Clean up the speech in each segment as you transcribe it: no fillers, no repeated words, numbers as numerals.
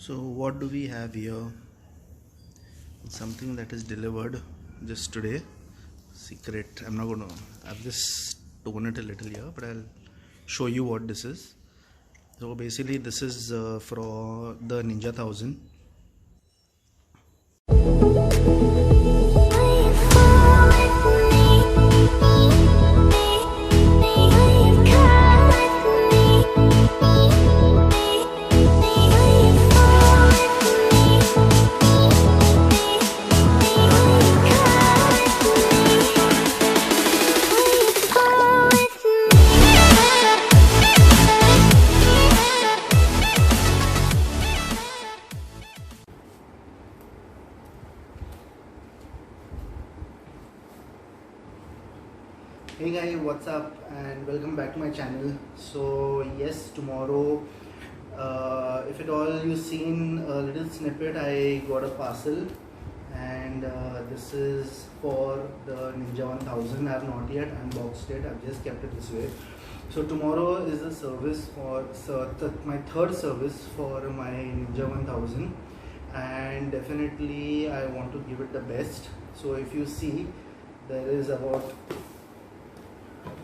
So what do we have here? It's something that is delivered just today. Secret. I'm not gonna. I've just torn it a little here, but I'll show you what this is. So basically, this is for the Ninja 1000. Hey guys, what's up and welcome back to my channel. So yes, tomorrow, if at all you've seen a little snippet, I got a parcel and this is for the Ninja 1000. I have not yet unboxed it, I've just kept it this way. So tomorrow is the service for my third service for my Ninja 1000, and definitely I want to give it the best. So if you see, there is about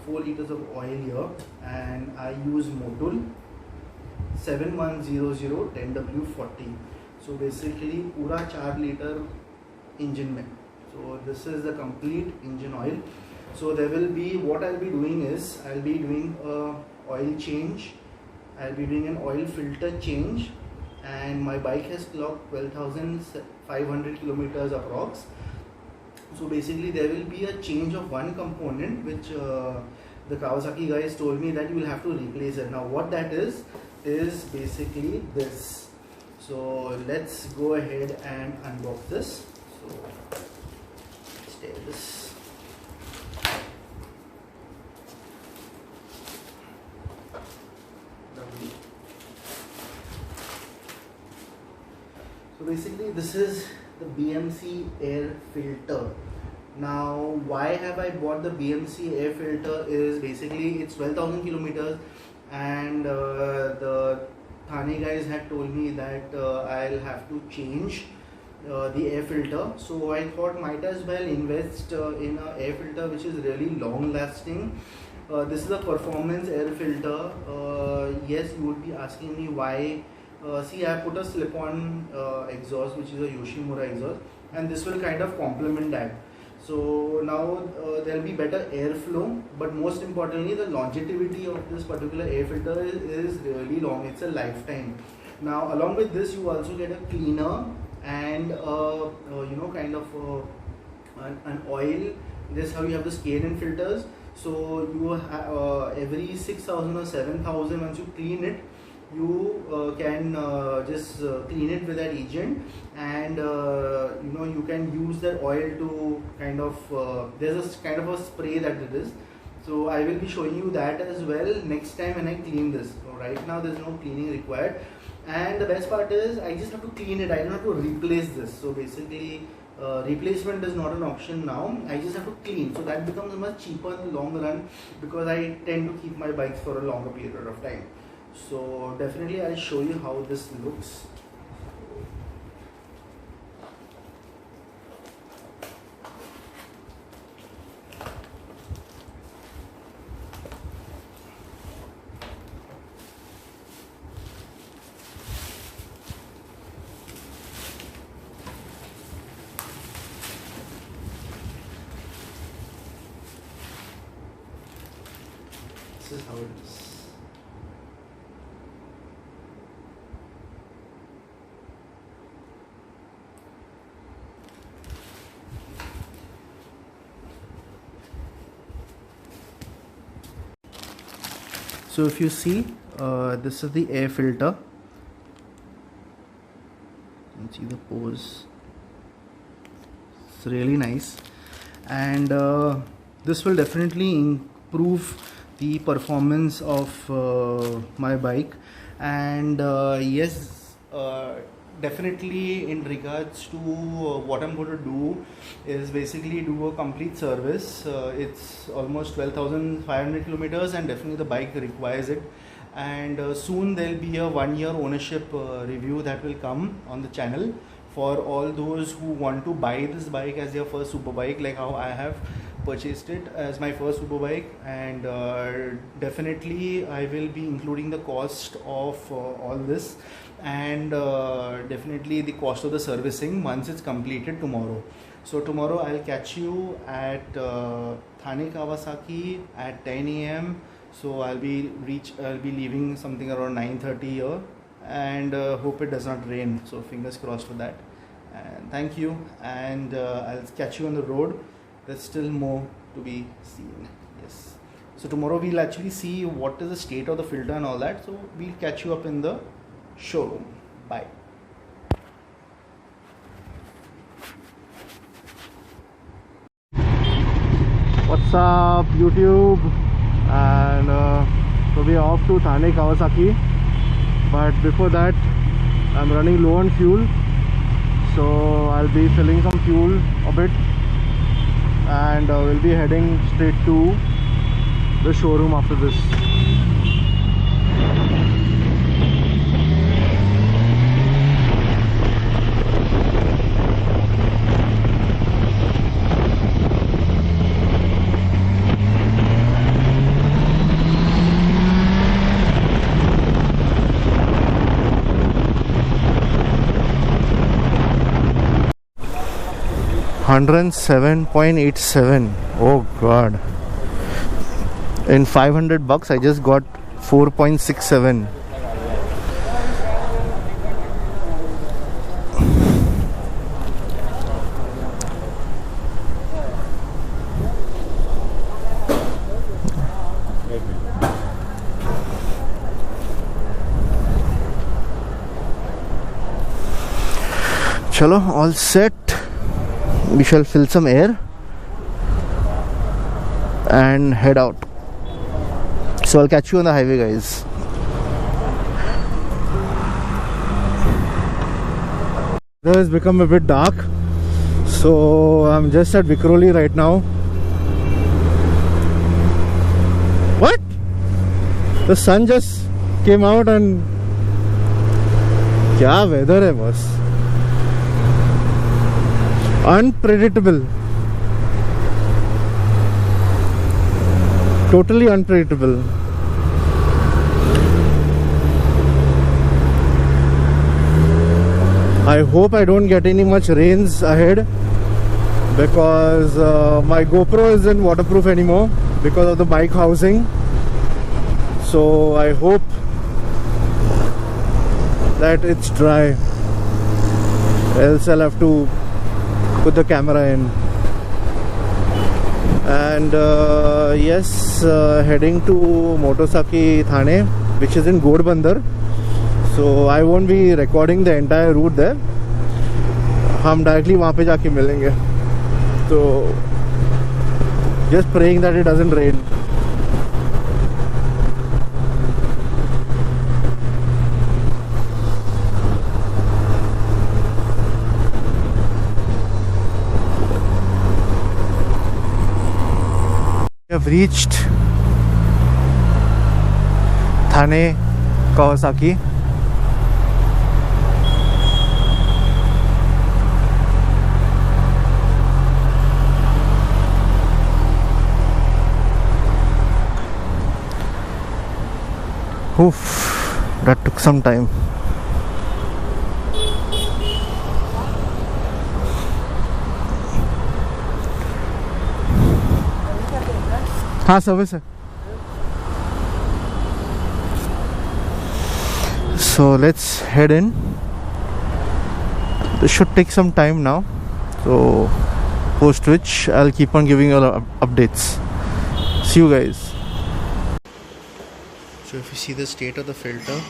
4 liters of oil here, and I use Motul 7100 10W40. So basically पूरा 4 liter engine में. So this is the complete engine oil. So there will be, what I'll be doing is, I'll be doing a oil change, I'll be doing an oil filter change, and my bike has clocked 12,500 kilometers approx. So basically there will be a change of one component which the Kawasaki guys told me that you will have to replace it. Now what that is basically this. So let's go ahead and unbox this. So let's take this. Lovely. So basically this is the BMC air filter. Now why have I bought the BMC air filter is basically it's 12,000 kilometers, and the Thane guys had told me that I'll have to change the air filter. So I thought might as well invest in an air filter which is really long lasting. This is a performance air filter. Yes, you would be asking me why. See, I put a slip-on exhaust which is a Yoshimura exhaust, and this will kind of complement that. So now there will be better airflow, but most importantly the longevity of this particular air filter is really long. It's a lifetime. Now along with this you also get a cleaner and kind of an oil. This is how you have the scale-in filters. So you have every 6,000 or 7,000, once you clean it, you can just clean it with that agent, and you can use that oil to kind of there's a kind of a spray that it is. So I will be showing you that as well next time when I clean this. So right now there's no cleaning required, and the best part is I just have to clean it. I don't have to replace this. So basically replacement is not an option now. I just have to clean, so that becomes much cheaper in the long run because I tend to keep my bikes for a longer period of time. So definitely I'll show you how this looks. This is how it is. So if you see, this is the air filter. You can see the pores. It's really nice, and this will definitely improve the performance of my bike. And yes, definitely in regards to what I'm going to do is basically do a complete service. It's almost 12,500 kilometers, and definitely the bike requires it. and soon there'll be a 1-year ownership review that will come on the channel for all those who want to buy this bike as their first super bike, like how I have purchased it as my first super bike. And definitely I will be including the cost of all this, and definitely the cost of the servicing once it's completed tomorrow. So tomorrow I'll catch you at Thane Kawasaki at 10 a.m. So I'll be leaving something around 9:30 here, and hope it does not rain. So fingers crossed for that. And thank you, and I'll catch you on the road. There's still more to be seen. Yes. So tomorrow we'll actually see what is the state of the filter and all that. So we'll catch you up in the showroom. Bye. What's up YouTube? And so we are off to Thane Kawasaki, but before that I'm running low on fuel, so I'll be filling some fuel a bit, and we'll be heading straight to the showroom after this. 107.87. Oh god, in 500 bucks I just got 4.67. Chalo, all set. We shall fill some air and head out. So I'll catch you on the highway, guys. It has become a bit dark, so I'm just at Vikhroli right now. What? The sun just came out, and kya weather hai boss. Unpredictable, totally unpredictable. I hope I don't get any much rains ahead, because my GoPro isn't waterproof anymore because of the bike housing. So I hope that it's dry, else I'll have to put the camera in. And yes, heading to Motosaki Thane, which is in Godbandar. So I won't be recording the entire route there. हम directly वहाँ पे जाके मिलेंगे. So just praying that it doesn't rain. We have reached Thane Kawasaki. Oof, that took some time. हाँ service है. So let's head in. This should take some time now, so post which I'll keep on giving you all updates. See you guys. So if you see the state of the filter,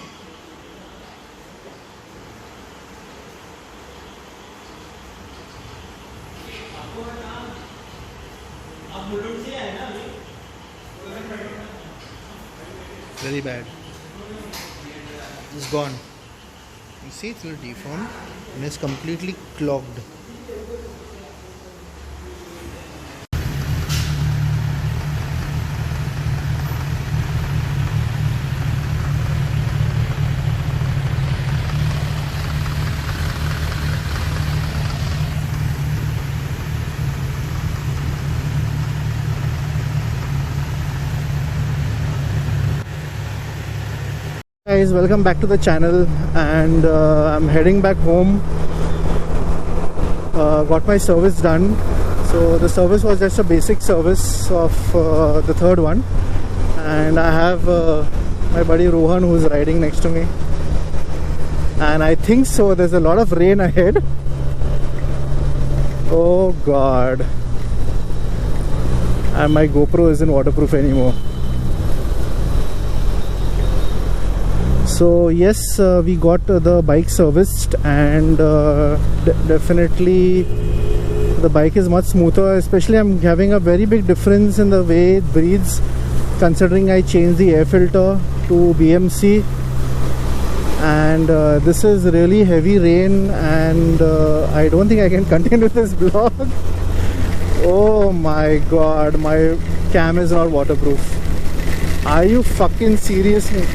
very bad. It's gone. You see, it's a little deformed and it's completely clogged. guys, welcome back to the channel. And I'm heading back home. Got my service done. So the service was just a basic service of the third one, and I have my buddy Rohan who's riding next to me. And I think so there's a lot of rain ahead. Oh god, and my GoPro isn't waterproof anymore. So yes, we got the bike serviced, and definitely the bike is much smoother. Especially I'm having a very big difference in the way it breathes, considering I changed the air filter to BMC. And this is really heavy rain, and I don't think I can continue with this vlog. Oh my god, my cam is not waterproof. Are you fucking serious me?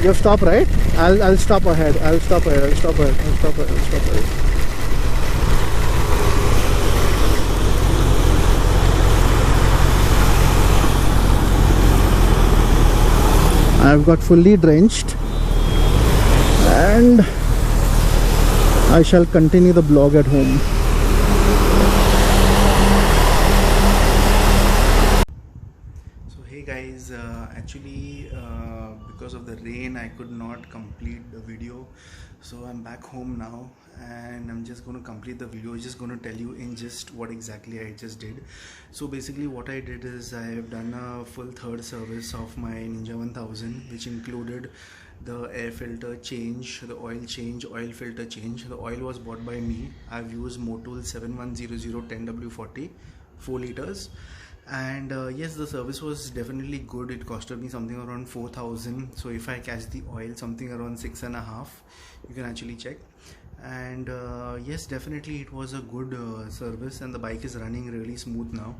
You have stopped, right? I'll stop ahead. I'll stop ahead. I'll stop ahead. I'll stop ahead. I'll stop ahead. I've got fully drenched, and I shall continue the vlog at home. So hey guys, actually because of the rain I could not complete the video, so I'm back home now, and I'm just going to complete the video. Just going to tell you in just what exactly I just did. So basically what I did is I have done a full third service of my Ninja 1000, which included the air filter change, the oil change, oil filter change. The oil was bought by me. I've used Motul 710010W40 4 liters. And yes, the service was definitely good. It costed me something around 4,000. So if I catch the oil, something around 6.5, you can actually check. And yes, definitely it was a good service, and the bike is running really smooth now.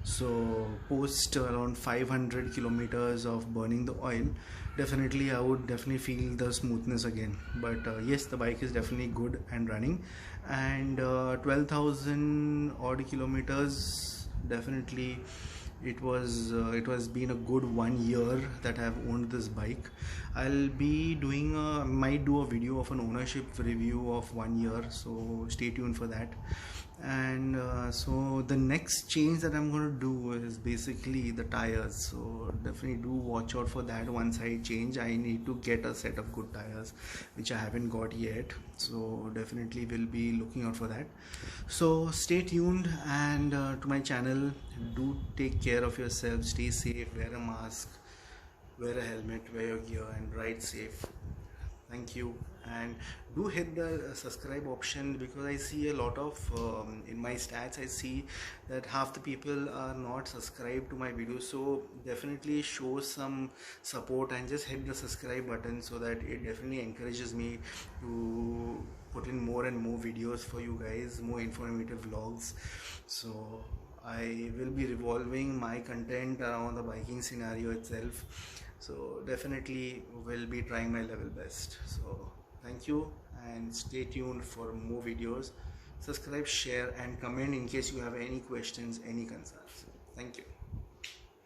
So post around 500 kilometers of burning the oil, definitely I would definitely feel the smoothness again. But yes, the bike is definitely good and running. And 12,000 odd kilometers, definitely it was been a good 1 year that I have owned this bike. I'll be doing might do a video of an ownership review of 1 year, so stay tuned for that. And so the next change that I'm going to do is basically the tires, so definitely do watch out for that. Once I change, I need to get a set of good tires, which I haven't got yet, so definitely will be looking out for that. So stay tuned, and to my channel, do take care of yourself, stay safe, wear a mask, wear a helmet, wear your gear, and ride safe. Thank you. And do hit the subscribe option, because I see a lot of in my stats I see that half the people are not subscribed to my videos. So definitely show some support and just hit the subscribe button, so that it definitely encourages me to put in more and more videos for you guys, more informative vlogs. So I will be revolving my content around the biking scenario itself, so definitely will be trying my level best. So thank you, and stay tuned for more videos. Subscribe, share, and comment in case you have any questions, any concerns. Thank you.